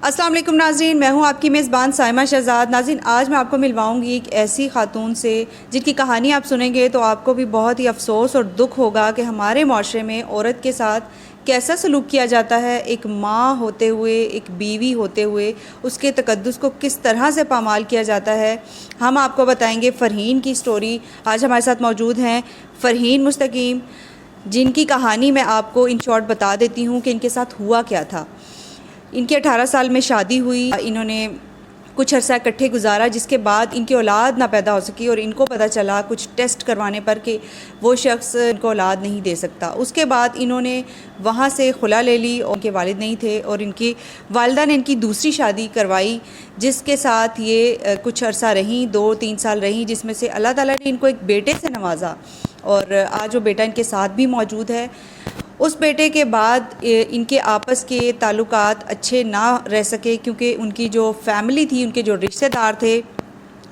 السلام علیکم ناظرین، میں ہوں آپ کی میزبان سائمہ شہزاد۔ ناظرین، آج میں آپ کو ملواؤں گی ایک ایسی خاتون سے جن کی کہانی آپ سنیں گے تو آپ کو بھی بہت ہی افسوس اور دکھ ہوگا کہ ہمارے معاشرے میں عورت کے ساتھ کیسا سلوک کیا جاتا ہے۔ ایک ماں ہوتے ہوئے، ایک بیوی ہوتے ہوئے اس کے تقدس کو کس طرح سے پامال کیا جاتا ہے، ہم آپ کو بتائیں گے۔ فرحین کی سٹوری آج ہمارے ساتھ موجود ہیں، فرحین مستقیم، جن کی کہانی میں آپ کو ان شارٹ بتا دیتی ہوں کہ ان کے ساتھ ہوا کیا تھا۔ ان کے 18 سال میں شادی ہوئی، انہوں نے کچھ عرصہ اکٹھے گزارا، جس کے بعد ان کی اولاد نہ پیدا ہو سکی اور ان کو پتہ چلا کچھ ٹیسٹ کروانے پر کہ وہ شخص ان کو اولاد نہیں دے سکتا۔ اس کے بعد انہوں نے وہاں سے خلا لے لی اور ان کے والد نہیں تھے اور ان کی والدہ نے ان کی دوسری شادی کروائی، جس کے ساتھ یہ کچھ عرصہ رہیں، 2-3 سال رہیں، جس میں سے اللہ تعالیٰ نے ان کو ایک بیٹے سے نوازا اور آج وہ بیٹا ان کے ساتھ بھی موجود ہے۔ اس بیٹے کے بعد ان کے آپس کے تعلقات اچھے نہ رہ سکے، کیونکہ ان کی جو فیملی تھی، ان کے جو رشتہ دار تھے،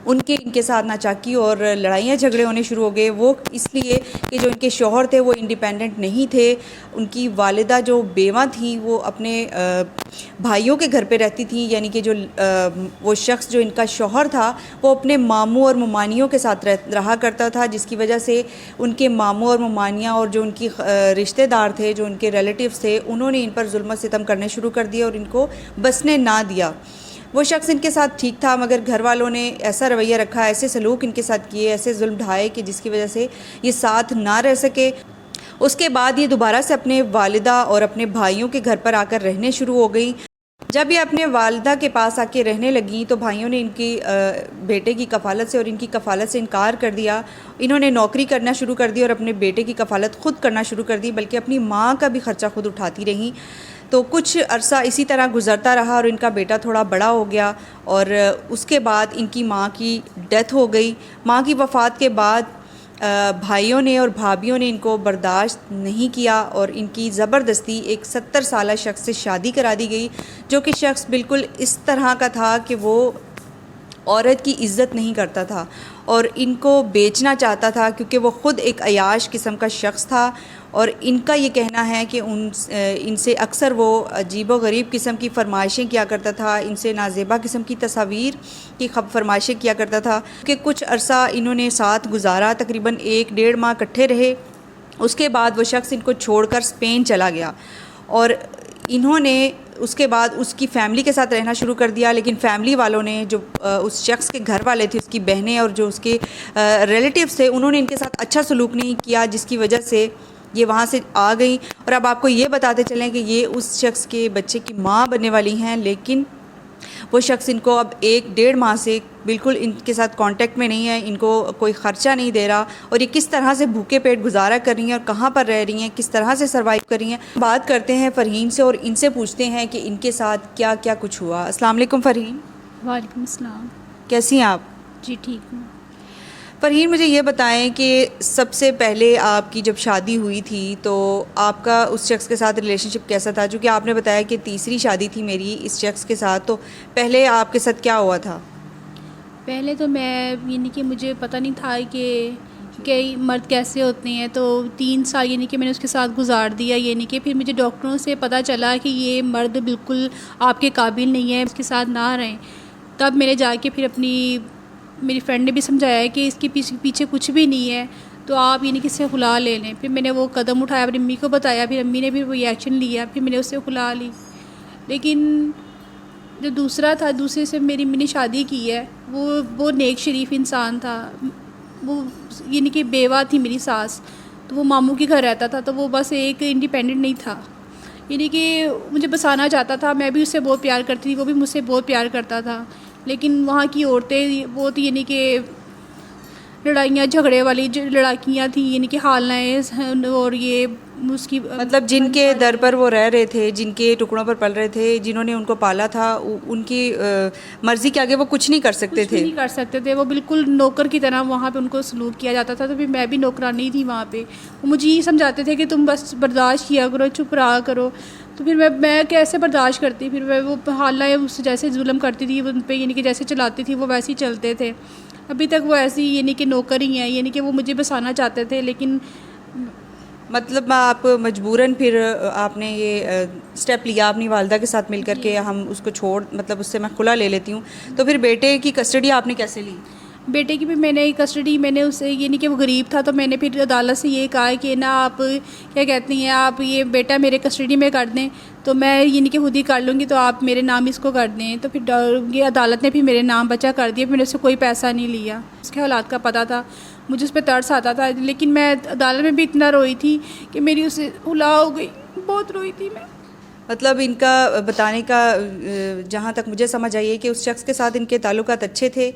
ان کے ساتھ ناچاکی اور لڑائیاں جھگڑے ہونے شروع ہو گئے۔ وہ اس لیے کہ جو ان کے شوہر تھے وہ انڈیپینڈنٹ نہیں تھے، ان کی والدہ جو بیوہ تھیں وہ اپنے بھائیوں کے گھر پہ رہتی تھیں، یعنی کہ جو وہ شخص جو ان کا شوہر تھا وہ اپنے ماموں اور ممانیوں کے ساتھ رہا کرتا تھا، جس کی وجہ سے ان کے ماموں اور ممانیاں اور جو ان کی رشتہ دار تھے، جو ان کے ریلیٹیوز تھے، انہوں نے ان پر ظلم و ستم کرنے شروع کر دیا اور ان کو بسنے نہ دیا۔ وہ شخص ان کے ساتھ ٹھیک تھا، مگر گھر والوں نے ایسا رویہ رکھا، ایسے سلوک ان کے ساتھ کیے، ایسے ظلم ڈھائے کہ جس کی وجہ سے یہ ساتھ نہ رہ سکے۔ اس کے بعد یہ دوبارہ سے اپنے والدہ اور اپنے بھائیوں کے گھر پر آ کر رہنے شروع ہو گئیں۔ جب یہ اپنے والدہ کے پاس آ کے رہنے لگیں تو بھائیوں نے ان کی بیٹے کی کفالت سے اور ان کی کفالت سے انکار کر دیا۔ انہوں نے نوکری کرنا شروع کر دی اور اپنے بیٹے کی کفالت خود کرنا شروع کر دی، بلکہ اپنی ماں کا بھی خرچہ خود اٹھاتی رہیں۔ تو کچھ عرصہ اسی طرح گزرتا رہا اور ان کا بیٹا تھوڑا بڑا ہو گیا اور اس کے بعد ان کی ماں کی ڈیتھ ہو گئی۔ ماں کی وفات کے بعد بھائیوں نے اور بھابھیوں نے ان کو برداشت نہیں کیا اور ان کی زبردستی ایک 70 سالہ شخص سے شادی کرا دی گئی، جو کہ شخص بالکل اس طرح کا تھا کہ وہ عورت کی عزت نہیں کرتا تھا اور ان کو بیچنا چاہتا تھا، کیونکہ وہ خود ایک عیاش قسم کا شخص تھا اور ان کا یہ کہنا ہے کہ ان سے اکثر وہ عجیب و غریب قسم کی فرمائشیں کیا کرتا تھا، ان سے نازیبا قسم کی تصاویر کی فرمائشیں کیا کرتا تھا۔ کہ کچھ عرصہ انہوں نے ساتھ گزارا، تقریباً 1-1.5 ماہ اکٹھے رہے۔ اس کے بعد وہ شخص ان کو چھوڑ کر اسپین چلا گیا اور انہوں نے اس کے بعد اس کی فیملی کے ساتھ رہنا شروع کر دیا، لیکن فیملی والوں نے، جو اس شخص کے گھر والے تھے، اس کی بہنیں اور جو اس کے ریلیٹیوز تھے، انہوں نے ان کے ساتھ اچھا سلوک نہیں کیا، جس کی وجہ سے یہ وہاں سے آ گئیں۔ اور اب آپ کو یہ بتاتے چلیں کہ یہ اس شخص کے بچے کی ماں بننے والی ہیں، لیکن وہ شخص ان کو اب 1-1.5 ماہ سے بالکل ان کے ساتھ کانٹیکٹ میں نہیں ہے، ان کو کوئی خرچہ نہیں دے رہا اور یہ کس طرح سے بھوکے پیٹ گزارا کر رہی ہیں اور کہاں پر رہ رہی ہیں، کس طرح سے سروائیو کر رہی ہیں۔ بات کرتے ہیں فرحین سے اور ان سے پوچھتے ہیں کہ ان کے ساتھ کیا کیا کچھ ہوا۔ السلام علیکم فرحین۔ وعلیکم السلام۔ کیسی ہیں آپ؟ جی ٹھیک ہوں۔ فرحین، مجھے یہ بتائیں کہ سب سے پہلے آپ کی جب شادی ہوئی تھی تو آپ کا اس شخص کے ساتھ ریلیشن شپ کیسا تھا؟ چونکہ آپ نے بتایا کہ تیسری شادی تھی میری اس شخص کے ساتھ، تو پہلے آپ کے ساتھ کیا ہوا تھا؟ پہلے تو میں یعنی کہ مجھے پتہ نہیں تھا کہ مرد کیسے ہوتے ہیں، تو 3 سال یعنی کہ میں نے اس کے ساتھ گزار دیا، یعنی کہ پھر مجھے ڈاکٹروں سے پتہ چلا کہ یہ مرد بالکل آپ کے قابل نہیں ہے، اس کے ساتھ نہ رہیں۔ تب میں نے جا کے پھر میری فرینڈ نے بھی سمجھایا کہ اس کے پیچھے کچھ بھی نہیں ہے، تو آپ یعنی کہ اس سے خلا لے لیں۔ پھر میں نے وہ قدم اٹھایا، اپنی امی کو بتایا، پھر امی نے بھی وہ ایکشن لیا، پھر میں نے اس سے خلا لی۔ لیکن جو دوسرا تھا، دوسرے سے میری امی نے شادی کی ہے، وہ نیک شریف انسان تھا، وہ یعنی کہ بیوہ تھی میری ساس، تو وہ ماموں کے گھر رہتا تھا، تو وہ بس ایک انڈیپینڈنٹ نہیں تھا، یعنی کہ مجھے بسانا چاہتا تھا، میں بھی اس سے بہت پیار کرتی تھی، وہ بھی مجھ سے بہت پیار کرتا تھا، لیکن وہاں کی عورتیں بہت یعنی کہ لڑائیاں جھگڑے والی لڑاکیاں تھیں، یعنی کہ حالائیں، اور یہ اس کی مطلب جن کے در پر وہ رہ رہے تھے، جن کے ٹکڑوں پر پل رہے تھے، جنہوں نے ان کو پالا تھا، ان کی مرضی کے آگے وہ کچھ نہیں کر سکتے تھے۔ نہیں کر سکتے تھے، وہ بالکل نوکر کی طرح وہاں پہ ان کو سلوک کیا جاتا تھا، تو پھر میں بھی نوکرانی تھی وہاں پہ۔ وہ مجھے یہ سمجھاتے تھے کہ تم بس برداشت کیا کرو، چپ رہا کرو، تو پھر میں کیسے برداشت کرتی، پھر میں وہ حالہ اس جیسے ظلم کرتی تھی ان پہ، یعنی کہ جیسے چلاتی تھی وہ ویسے ہی چلتے تھے۔ ابھی تک وہ ایسی یعنی کہ نوکر ہی ہیں، یعنی کہ وہ مجھے بسانا چاہتے تھے، لیکن مطلب آپ مجبوراً پھر آپ نے یہ سٹیپ لیا اپنی والدہ کے ساتھ مل کر کے ہم اس کو چھوڑ مطلب اس سے میں کھلا لے لیتی ہوں. تو پھر بیٹے کی کسٹڈی آپ نے کیسے لی؟ بیٹے کی بھی میں نے کسٹڈی میں نے اسے یہ نہیں کہ وہ غریب تھا تو میں نے پھر عدالت سے یہ کہا کہ نا آپ کیا کہتی ہیں آپ یہ بیٹا میرے کسٹڈی میں کر دیں تو میں یہ نہیں کہ خود ہی کر لوں گی تو آپ میرے نام اس کو کر دیں. تو پھر یہ عدالت نے بھی میرے نام بچا کر دیا. میں نے اس سے کوئی پیسہ نہیں لیا. اس کے حالات کا پتہ تھا, مجھے اس پہ ترس آتا تھا, لیکن میں عدالت میں بھی اتنا روئی تھی کہ میری اسے الا ہو گئی. بہت روئی تھی میں. مطلب ان کا بتانے کا جہاں تک مجھے سمجھ آئی ہے کہ اس شخص کے ساتھ ان کے تعلقات اچھے تھے,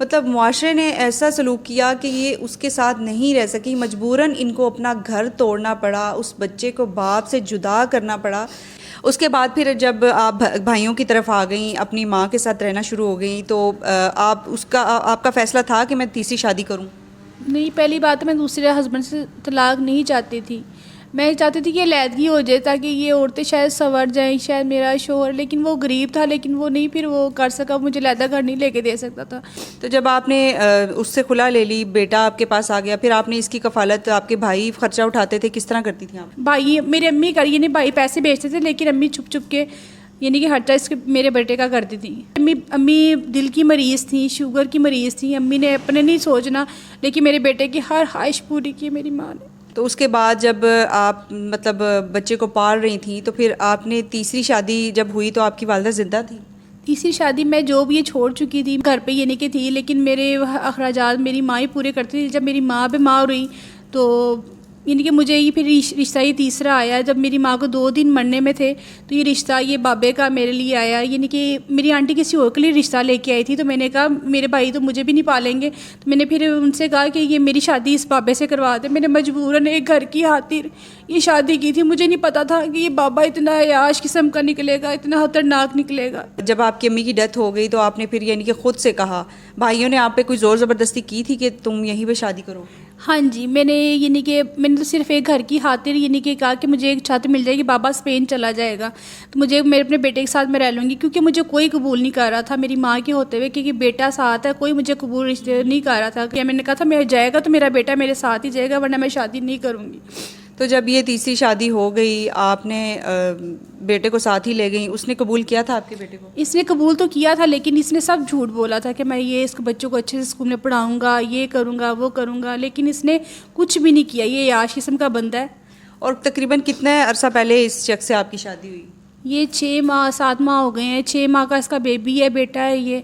مطلب معاشرے نے ایسا سلوک کیا کہ یہ اس کے ساتھ نہیں رہ سکی, مجبوراً ان کو اپنا گھر توڑنا پڑا, اس بچے کو باپ سے جدا کرنا پڑا. اس کے بعد پھر جب آپ بھائیوں کی طرف آ گئیں, اپنی ماں کے ساتھ رہنا شروع ہو گئیں, تو آپ کا فیصلہ تھا کہ میں تیسری شادی کروں؟ نہیں, پہلی بات میں دوسرے ہسبینڈ سے طلاق نہیں چاہتی تھی. میں چاہتی تھی کہ علیحدگی ہو جائے تاکہ یہ عورتیں شاید سنور جائیں, شاید میرا شوہر, لیکن وہ غریب تھا, لیکن وہ نہیں پھر وہ کر سکا, مجھے علیحدہ گھر نہیں لے کے دے سکتا تھا. تو جب آپ نے اس سے کھلا لے لی, بیٹا آپ کے پاس آ گیا, پھر آپ نے اس کی کفالت, آپ کے بھائی خرچہ اٹھاتے تھے, کس طرح کرتی تھیں آپ؟ بھائی میری امی کری نہیں, بھائی پیسے بیچتے تھے لیکن امی چھپ چھپ کے یعنی کہ خرچہ اس کے میرے بیٹے کا کرتی تھیں. امی دل کی مریض تھیں, شوگر کی مریض تھیں. امی نے اپنے نہیں سوچنا لیکن میرے بیٹے کی ہر خواہش پوری کی میری ماں نے. تو اس کے بعد جب آپ مطلب بچے کو پال رہی تھیں تو پھر آپ نے تیسری شادی جب ہوئی تو آپ کی والدہ زندہ تھی؟ تیسری شادی میں جو بھی یہ چھوڑ چکی تھی, گھر پہ یہ نہیں کہ تھی, لیکن میرے اخراجات میری ماں ہی پورے کرتی تھی. جب میری ماں بیمار ہوئی تو یعنی کہ مجھے یہ پھر رشتہ یہ تیسرا آیا. جب میری ماں کو 2 دن مرنے میں تھے تو یہ رشتہ یہ بابے کا میرے لیے آیا. یعنی کہ میری آنٹی کسی اور کے لیے رشتہ لے کے آئی تھی, تو میں نے کہا میرے بھائی تو مجھے بھی نہیں پالیں گے, تو میں نے پھر ان سے کہا کہ یہ میری شادی اس بابے سے کروا دے. میں نے مجبوراً ایک گھر کی خاطر یہ شادی کی تھی. مجھے نہیں پتا تھا کہ یہ بابا اتنا عیاش قسم کا نکلے گا, اتنا خطرناک نکلے گا. جب آپ کی امی کی ڈیتھ ہو گئی تو آپ نے پھر یعنی کہ خود سے کہا, بھائیوں نے آپ پہ کوئی زور زبردستی کی تھی کہ تم یہیں پہ شادی کرو؟ ہاں جی, میں نے تو صرف ایک گھر کی خاطر یعنی کہ کہا کہ مجھے ایک چھت مل جائے گی, بابا اسپین چلا جائے گا تو مجھے میرے اپنے بیٹے کے ساتھ میں رہ لوں گی, کیونکہ مجھے کوئی قبول نہیں کر رہا تھا میری ماں کے ہوتے ہوئے, کیونکہ بیٹا ساتھ ہے, کوئی مجھے قبول رشتے نہیں کر رہا تھا. کہ میں نے کہا تھا میرا جائے گا تو میرا بیٹا میرے ساتھ ہی جائے گا, ورنہ میں شادی نہیں کروں گی. تو جب یہ تیسری شادی ہو گئی, آپ نے بیٹے کو ساتھ ہی لے گئیں, اس نے قبول کیا تھا آپ کے بیٹے کو؟ اس نے قبول تو کیا تھا, لیکن اس نے سب جھوٹ بولا تھا کہ میں یہ اس بچوں کو اچھے سے اسکول میں پڑھاؤں گا, یہ کروں گا, وہ کروں گا, لیکن اس نے کچھ بھی نہیں کیا. یہ عیاش قسم کا بندہ ہے. اور تقریباً کتنے عرصہ پہلے اس شخص سے آپ کی شادی ہوئی؟ یہ 7 ماہ ہو گئے ہیں. 6 ماہ کا اس کا بیبی ہے, بیٹا ہے یہ.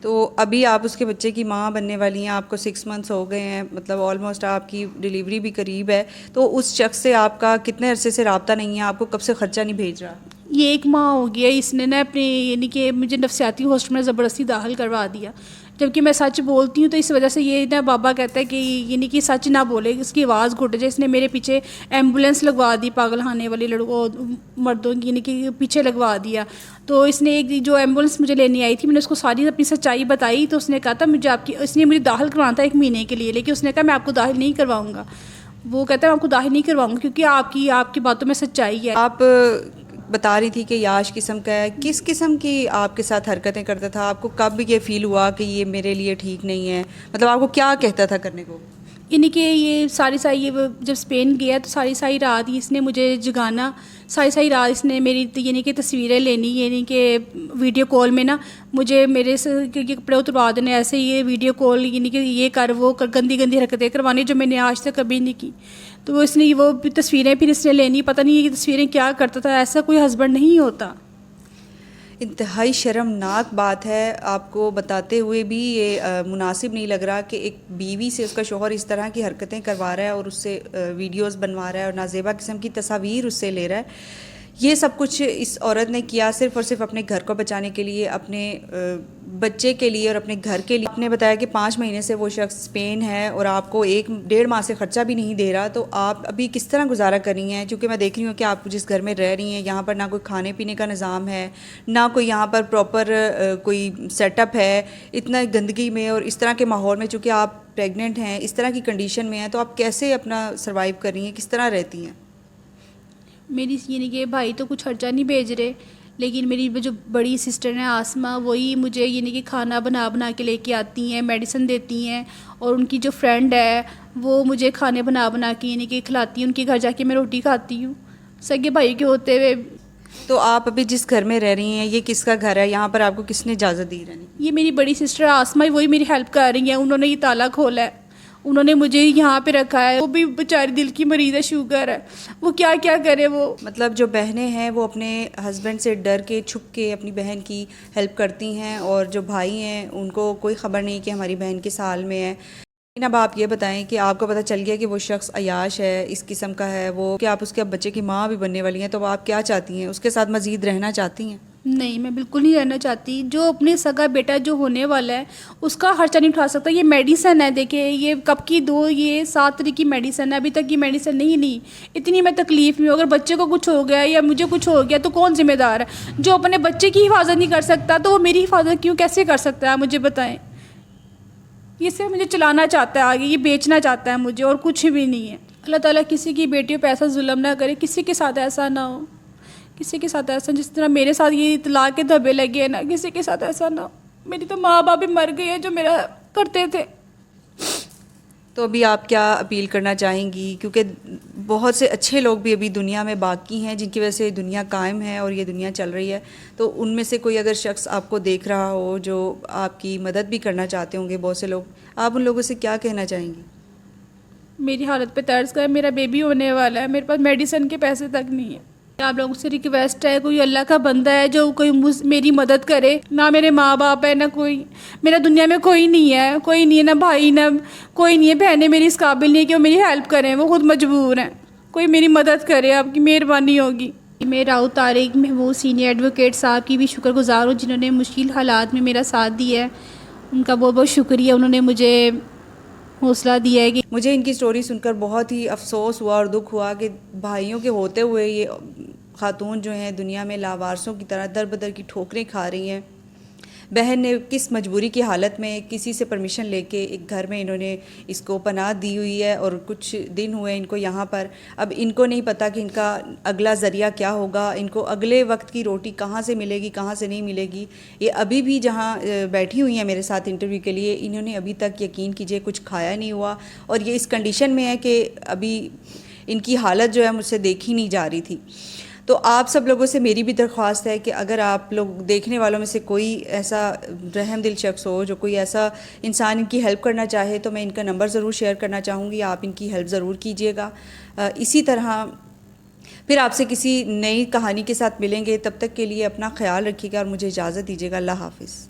تو ابھی آپ اس کے بچے کی ماں بننے والی ہیں, آپ کو 6 منتھس ہو گئے ہیں, مطلب آلموسٹ آپ کی ڈیلیوری بھی قریب ہے. تو اس شخص سے آپ کا کتنے عرصے سے رابطہ نہیں ہے, آپ کو کب سے خرچہ نہیں بھیج رہا؟ یہ 1 ماہ ہو گیا. اس نے نا اپنے یعنی کہ مجھے نفسیاتی ہاسپٹل میں زبردستی داخل کروا دیا, جبکہ میں سچ بولتی ہوں. تو اس وجہ سے یہ نا بابا کہتا ہے کہ یعنی کہ سچ نہ بولے, اس کی آواز گھٹ جائے. اس نے میرے پیچھے ایمبولینس لگوا دی, پاگل خانے والی لڑکوں مردوں کی یعنی کہ پیچھے لگوا دیا. تو اس نے ایک جو ایمبولینس مجھے لینے آئی تھی, میں نے اس کو ساری اپنی سچائی بتائی. تو اس نے کہا تھا اس نے مجھے داخل کروانا تھا 1 مہینے کے لیے, لیکن اس نے کہا میں آپ کو داخل نہیں کرواؤں گا. وہ کہتا ہے میں آپ کو داخل نہیں کرواؤں گا کیونکہ آپ کی باتوں میں سچائی ہے. آپ بتا رہی تھی کہ یاش قسم کا ہے, کس قسم کی آپ کے ساتھ حرکتیں کرتا تھا؟ آپ کو کب یہ فیل ہوا کہ یہ میرے لیے ٹھیک نہیں ہے؟ مطلب آپ کو کیا کہتا تھا کرنے کو؟ یعنی کہ یہ ساری جب اسپین گیا تو ساری رات اس نے مجھے جگانا, ساری رات اس نے میری یعنی کہ تصویریں لینی, یعنی کہ ویڈیو کال میں نا مجھے میرے کپڑے اتروا دینے, ایسے یہ ویڈیو کال یعنی کہ یہ کر وہ کر, گندی حرکتیں کروانی جو میں نے آج تک کبھی نہیں کی. تو اس نے وہ تصویریں پھر اس نے لینی, پتہ نہیں یہ تصویریں کیا کرتا تھا. ایسا کوئی ہسبینڈ نہیں ہوتا. انتہائی شرمناک بات ہے, آپ کو بتاتے ہوئے بھی یہ مناسب نہیں لگ رہا کہ ایک بیوی سے اس کا شوہر اس طرح کی حرکتیں کروا رہا ہے اور اس سے ویڈیوز بنوا رہا ہے اور نازیبا قسم کی تصاویر اس سے لے رہا ہے. یہ سب کچھ اس عورت نے کیا صرف اور صرف اپنے گھر کو بچانے کے لیے, اپنے بچے کے لیے اور اپنے گھر کے لیے. آپ نے بتایا کہ 5 مہینے سے وہ شخص اسپین ہے اور آپ کو 1-1.5 ماہ سے خرچہ بھی نہیں دے رہا. تو آپ ابھی کس طرح گزارا کر رہی ہیں؟ کیونکہ میں دیکھ رہی ہوں کہ آپ جس گھر میں رہ رہی ہیں یہاں پر نہ کوئی کھانے پینے کا نظام ہے, نہ کوئی یہاں پر پراپر کوئی سیٹ اپ ہے. اتنا گندگی میں اور اس طرح کے ماحول میں, چونکہ آپ پریگننٹ ہیں, اس طرح کی کنڈیشن میں ہیں, تو آپ کیسے اپنا سروائیو کر رہی ہیں, کس طرح رہتی ہیں؟ میری یعنی کہ بھائی تو کچھ خرچہ نہیں بھیج رہے, لیکن میری جو بڑی سسٹر ہیں آسما، وہی مجھے یعنی کہ کھانا بنا کے لے کے آتی ہیں، میڈیسن دیتی ہیں، اور ان کی جو فرینڈ ہے وہ مجھے کھانے بنا کے یعنی کہ کھلاتی ہیں، ان کے گھر جا کے میں روٹی کھاتی ہوں سگے بھائی کے ہوتے ہوئے۔ تو آپ ابھی جس گھر میں رہ رہی ہیں یہ کس کا گھر ہے؟ یہاں پر آپ کو کس نے اجازت دی رہنے کی؟ یہ میری بڑی سسٹر آسما، وہی میری ہیلپ کر رہی ہیں، انہوں نے یہ تالا کھولا ہے، انہوں نے مجھے یہاں پہ رکھا ہے۔ وہ بھی بیچاری دل کی مریض ہے، شوگر ہے، وہ کیا کرے وہ۔ مطلب جو بہنیں ہیں وہ اپنے ہسبینڈ سے ڈر کے چھپ کے اپنی بہن کی ہیلپ کرتی ہیں، اور جو بھائی ہیں ان کو کوئی خبر نہیں کہ ہماری بہن کس حال میں ہے۔ لیکن اب آپ یہ بتائیں کہ آپ کو پتہ چل گیا کہ وہ شخص عیاش ہے، اس قسم کا ہے وہ، کہ آپ اس کے اب بچے کی ماں بھی بننے والی ہیں، تو آپ کیا چاہتی ہیں؟ اس کے ساتھ مزید رہنا چاہتی ہیں؟ نہیں، میں بالکل نہیں رہنا چاہتی۔ جو اپنے سگا بیٹا جو ہونے والا ہے اس کا خرچہ نہیں اٹھا سکتا۔ یہ میڈیسن ہے، دیکھیں یہ کب کی یہ 7 طرح کی میڈیسن ہے، ابھی تک یہ میڈیسن نہیں اتنی میں تکلیف میں ہوں۔ اگر بچے کو کچھ ہو گیا یا مجھے کچھ ہو گیا تو کون ذمہ دار ہے؟ جو اپنے بچے کی حفاظت نہیں کر سکتا تو وہ میری حفاظت کیسے کر سکتا ہے؟ آپ مجھے بتائیں۔ یہ صرف مجھے چلانا چاہتا ہے آگے، یہ بیچنا چاہتا ہے مجھے، اور کچھ بھی نہیں ہے۔ اللہ تعالیٰ کسی کی بیٹیوں پہ ایسا ظلم نہ کرے، کسی کے ساتھ ایسا نہ ہو، کسی کے ساتھ ایسا جس طرح میرے ساتھ یہ اطلاع کے دھبے لگے ہیں نا، کسی کے ساتھ ایسا نہ ہو۔ میری تو ماں باپ بھی مر گئے ہیں جو میرا کرتے تھے۔ تو ابھی آپ کیا اپیل کرنا چاہیں گی؟ کیونکہ بہت سے اچھے لوگ بھی ابھی دنیا میں باقی ہیں جن کی وجہ سے دنیا قائم ہے اور یہ دنیا چل رہی ہے، تو ان میں سے کوئی اگر شخص آپ کو دیکھ رہا ہو جو آپ کی مدد بھی کرنا چاہتے ہوں گے، بہت سے لوگ، آپ ان لوگوں سے کیا کہنا چاہیں گی؟ میری حالت پہ ترس کر، میرا بیبی ہونے والا ہے، میرے پاس میڈیسن کے پیسے تک نہیں ہیں۔ آپ لوگوں سے ریکویسٹ ہے، کوئی اللہ کا بندہ ہے جو کوئی میری مدد کرے۔ نہ میرے ماں باپ ہے، نہ کوئی میرا دنیا میں کوئی نہیں ہے، نہ بھائی، نہ کوئی نہیں ہے، بہنیں میری اس قابل نہیں ہے کہ وہ میری ہیلپ کریں، وہ خود مجبور ہیں۔ کوئی میری مدد کرے، آپ کی مہربانی ہوگی۔ میں راؤ طارق محمود سینئر ایڈوکیٹ صاحب کی بھی شکر گزار ہوں جنہوں نے مشکل حالات میں میرا ساتھ دیا ہے، ان کا بہت بہت شکریہ۔ انہوں نے مجھے حوصلہ دیا ہے کہ مجھے ان کی سٹوری سن کر بہت ہی افسوس ہوا اور دکھ ہوا کہ بھائیوں کے ہوتے ہوئے یہ خاتون جو ہیں دنیا میں لاوارثوں کی طرح در بدر کی ٹھوکریں کھا رہی ہیں۔ بہن نے کس مجبوری کی حالت میں کسی سے پرمیشن لے کے ایک گھر میں انہوں نے اس کو پناہ دی ہوئی ہے، اور کچھ دن ہوئے ان کو یہاں پر۔ اب ان کو نہیں پتہ کہ ان کا اگلا ذریعہ کیا ہوگا، ان کو اگلے وقت کی روٹی کہاں سے ملے گی، کہاں سے نہیں ملے گی۔ یہ ابھی بھی جہاں بیٹھی ہوئی ہیں میرے ساتھ انٹرویو کے لیے، انہوں نے ابھی تک یقین کیجئے کچھ کھایا نہیں ہوا، اور یہ اس کنڈیشن میں ہے کہ ابھی ان کی حالت جو ہے مجھ سے دیکھی نہیں جا رہی تھی۔ تو آپ سب لوگوں سے میری بھی درخواست ہے کہ اگر آپ لوگ دیکھنے والوں میں سے کوئی ایسا رحم دل شخص ہو جو کوئی ایسا انسان ان کی ہیلپ کرنا چاہے، تو میں ان کا نمبر ضرور شیئر کرنا چاہوں گی، آپ ان کی ہیلپ ضرور کیجیے گا۔ اسی طرح پھر آپ سے کسی نئی کہانی کے ساتھ ملیں گے، تب تک کے لیے اپنا خیال رکھیے گا اور مجھے اجازت دیجیے گا۔ اللہ حافظ۔